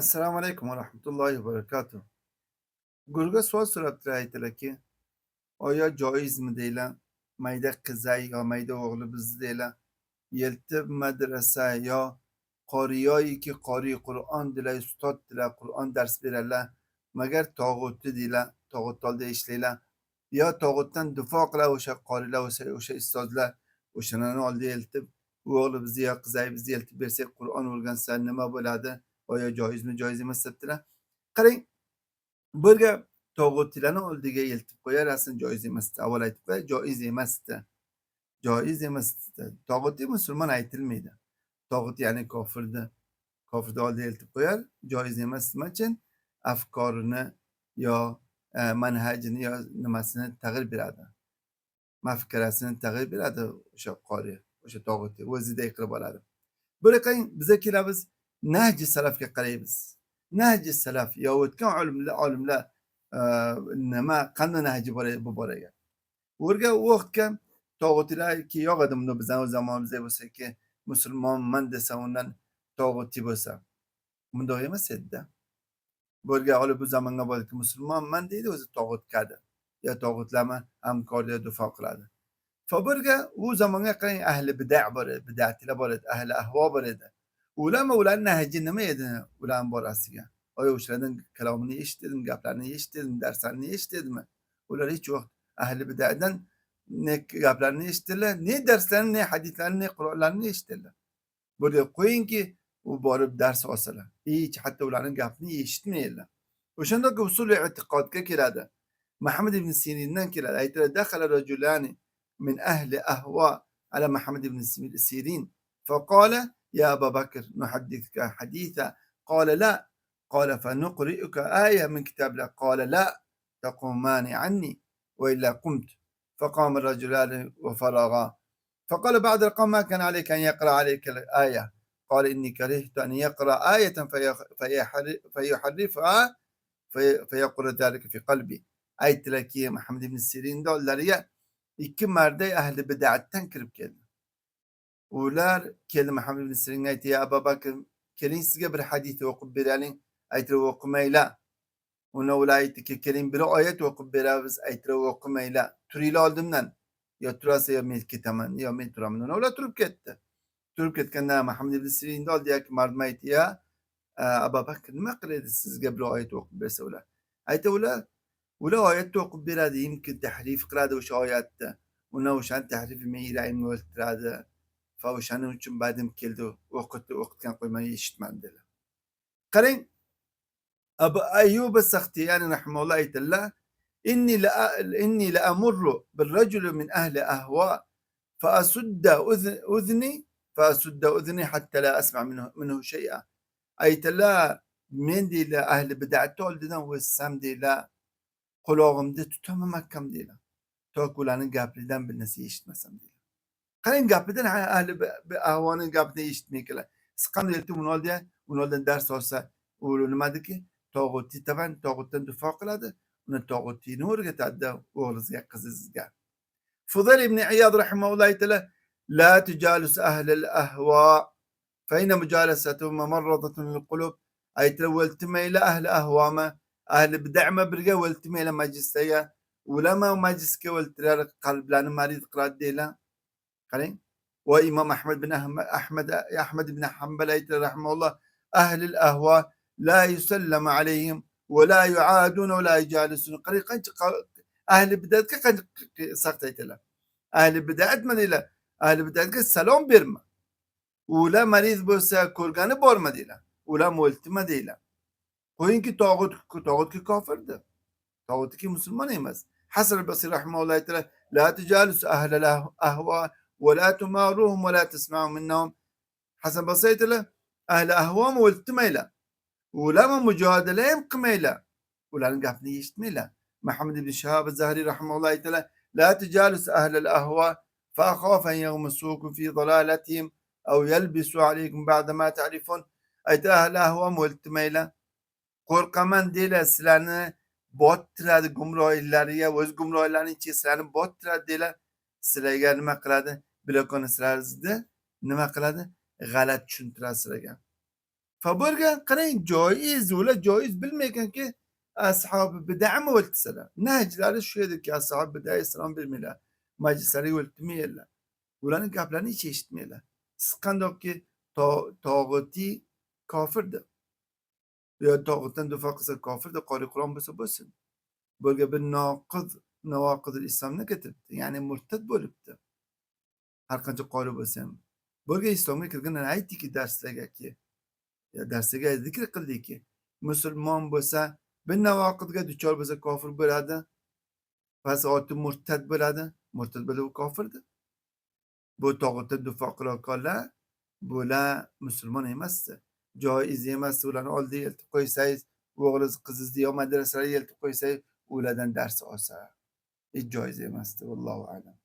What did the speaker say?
Assalomu alaykum va rahmatullohi va barakatuh. Gurga savol so'rabdilar aytdilarki, oya joizmi deylar, mayda qizay yo mayda o'g'li bizni deylar, yeltib madrasa yo qori yoyiki qori Qur'on deylar, ustod deylar, Qur'on dars berarlar, magar tog'utni deylar, tog'ut oldida ishlaylar, yo tog'utdan difo qilar o'sha qorilar, o'sha ustozlar, o'shalarni oldida eltib, o'g'li bizni yo qizay bizni eltib bersak Qur'on o'rgansa nima bo'ladi? Oya joizmi, joiz emas debdilar. Qarang, birga tog'utlarni oldiga eltib qo'yarasin joiz emas. Avval aytib qo'yay, joiz emasdi. Joiz emasdi. Tog'utga musulmon aytilmaydi. Tog'ut ya'ni kofirni, kofirni oldiga eltib qo'yar, joiz emas. Nima uchun? Afkorini yo manhajini yo nimasini tag'ir beradi. Mafkarasini tag'ir beradi o'sha qori, o'sha tog'utga o'ziday qilib oladi. Böyle qarang, biza kelamiz, Nahji salafga qaraymiz. Nahji salaf yo o'tgan olimlar nima qanday nahji bor edi bu boraga. O'rga u vaqtga tog'utlarki yo'q edi buni bizani o'z zamonimizda bo'lsaki, musulmonman desa undan tog'utiy bo'lsa. Bundoq emas edi-da. Bo'rga olib bu zamonga borki musulmonman deydi, o'zi tog'utgadi. Yo tog'utlarni hamkorda difo qiladi. Fabrga u zamonga qarang ahli bid'a bor edi, bid'atchilar bor edi, ahli ahvo bor edi. Ularning nahji nima edi ularning borasiga? Oya o'shalarning kalomini eshitdingmi, gaplarini eshitdingmi, darslarini eshitdingmi? Ular hech vaqt ahli bid'adan ne gaplarini eshitdilar, ne darslarini, ne hadislarni, ne Qur'onlarini eshitdilar. Bo'lib qo'yingki, u borib dars olsalar. Hech hatto ularning gapini eshitmaydilar. O'shandoq usul e'tiqodga keladi. Muhammad ibn Sirindan keladi. Aytadi, "Dakhala rajulani من أهل أهواء على محمد بن سيرين فقال يا أبا بكر نحدثك حديثا قال لا قال فنقرئك آية من كتاب الله قال لا تقومان عني وإلا قمت فقام الرجلان وفرغا فقال بعد القوم ما كان عليك أن يقرأ عليك الآية قال إني كرهت أن يقرأ آية فيحرفها فيقول ذلك في قلبي ayt لك محمد بن سيرين dollariga ikki marday ahli bid'atdan kirib keldi. Ular keldi Muhammad ibn Siringa aytdi, "Ya Abu Bakr, keling sizga bir hadis o'qib beraylik." Aytdilar, "O'qimaylar." Uni ular aytdiki, "Keling bir oyat o'qib beramiz." Aytdilar, "O'qimaylar. Turinglar oldimdan. Yo turasiz, yo men ketaman, yo men turaman." Ular turib ketdi. Turib ketganda Muhammad ibn Sirinni oldidagi mardim aytdi, "Ya Abu Bakr, nima qiladi sizga bir oyat o'qib bersa ular?" Aytdi ular oyatni o'qib beradi, imkon tahrif qiladi o'sha oyatni. Uni o'shani tahrifi men yuragimni o'ltiradi. Va o'shaning uchun badim keldi, o'qitgan qo'ymay eshitmadi dedilar. Qarang, Abu Ayyub as-Saxtiyani rahimahulloh aytdilar, "Inni la amurru bir-rajuli min ahli ahwa fa udhni asudda udhni hatta la asma' minhu shay'a." Aytdilar, men deydilar ahli bid'atni oldidan o'tsam deydilar, qulog'imda tutaman mahkam deydilar. Toki ularning gaplaridan bir narsa eshitmasam deydilar. Qarang, gapidan ahli ahvoning gapini eshitmay keladi. Siz qanday aytib uni oldidan dars olsa, u nimadiki, tog'utiy taban tog'utdan difo qiladi, uni tog'utiyni o'rgatadi o'g'lingizga, qizingizga. Fudayl ibn Iyod rahimahulloh aytdilar, "La tujalis ahlal ahvo fa inna mujalasatuhum mamarradatun lil qulub." Aytdilar, "O'ltimaylar ahli ahvoma, ahli bid'ama birga o'ltimaylar majlislarga. Ulama majlisga o'ltirar, qalblarni marid qiladi" deylar. Qarang. Va Imom Ahmad ibn Hanbal aytdilar rahimahulloh, "Ahlul ahvo la yusallamu alayhim va la yuadun va la yujalisun." Qarang, qancha ahli bid'atga qancha saqt aytdilar. Ahli bid'at deydilar. Ahli bid'atga salom berma. Ular marid bo'lsa ko'rgani borma deydilar. Ular o'ltima deydilar. Qo'yingki tog'utga kofirdir. Tog'utga musulmon emas. Hasan al-Basri rahimahulloh aytdilar, "La tujalisu ahlal ahvo va la tumaruhum va la tasma'u minnahum." Hasan Basri aytdilar, ahli ahvom o'ltimaylar. Ulama mujodala ham qilmaylar. Ularning gapini eshitmaylar. Muhammad ibn Shihab az-Zahri rahimahulloh aytdilar, "La tujalisu ahlal ahvo fa akhafu an yaghmisukum fi dalalatihim aw yalbisu alaykum ba'da ma ta'rifun." Aytdilar, ahli ahvom o'ltimaylar. Qo'rqaman deylar, sizlarni bottiradi gumrohlariga, o'z gumrohlarining ichiga sizlarni bottiradi deylar. Sizlarga nima qiladi? Bilakoni sizlarni nima qiladi? G'alati tushuntiradi sizlarga. فبرجع قرين جوائز ولا جوائز بالمكان كي أصحاب بدع ما والتسلا نهج لا شو يدك يا أصحاب بدع السلام بالملا ما جسري والتميلا ولان قبلاني چشت ميلا سقندوك كي طاغوتي كافر ده يا طاغوتن دو فاقس كافر ده قاري قرآن بس برجع بالناقض نواقض الإسلام نكتب يعني مرتد بولبت هر قنچ قاري بسم برجع إسلامي كرجنا عيتي كي درس لقى كي درسگاه ذکر قلدی که مسلمان بسه به نواقض که دوچار بسه کافر براده پس آت مرتد براده مرتد بله و کافر ده بو طاقت دو فقرا کاله بولا مسلمان همسته جایزی همسته ولن آل دی التقای سایز و اغلز قزز دی ها مدرسه التقای سایز ولدن درس آسه این جایزی همسته والله اعلم